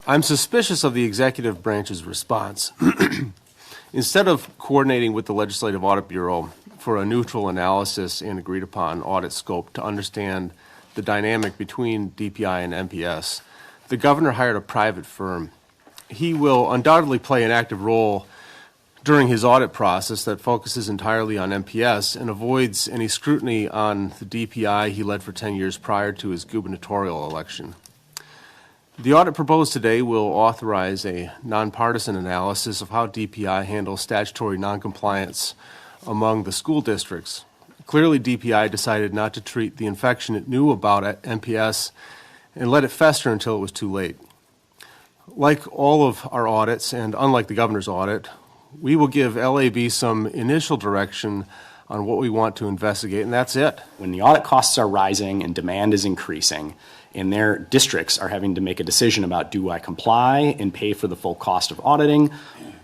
I'm suspicious of the executive branch's response. Instead of coordinating with the Legislative Audit Bureau for a neutral analysis and agreed upon audit scope to understand the dynamic between DPI and MPS, the governor hired a private firm. He will undoubtedly play an active role during his audit process that focuses entirely on MPS and avoids any scrutiny on the DPI he led for 10 years prior to his gubernatorial election. The audit proposed today will authorize a nonpartisan analysis of how DPI handles statutory noncompliance among the school districts. Clearly, DPI decided not to treat the infection it knew about at MPS and let it fester until it was too late. Like all of our audits, and unlike the governor's audit, we will give LAB some initial direction on what we want to investigate, and that's it. When the audit costs are rising and demand is increasing, and their districts are having to make a decision about, do I comply and pay for the full cost of auditing,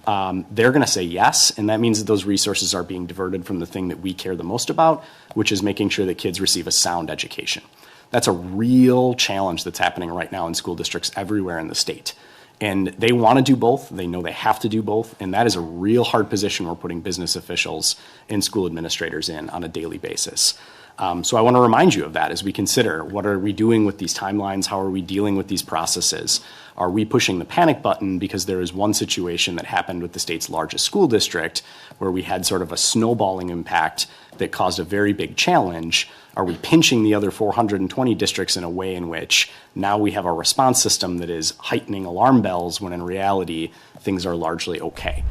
they're going to say yes, and that means that those resources are being diverted from the thing that we care the most about, which is making sure that kids receive a sound education. That's a real challenge that's happening right now in school districts everywhere in the state. And they want to do both. They know they have to do both. And that is a real hard position we're putting business officials and school administrators in on a daily basis. So I want to remind you of that as we consider what are we doing with these timelines? How are we dealing with these processes? Are we pushing the panic button because there is one situation that happened with the state's largest school district where we had sort of a snowballing impact that caused a very big challenge? Are we pinching the other 420 districts in a way in which now we have a response system that is heightening alarm bells when in reality things are largely okay?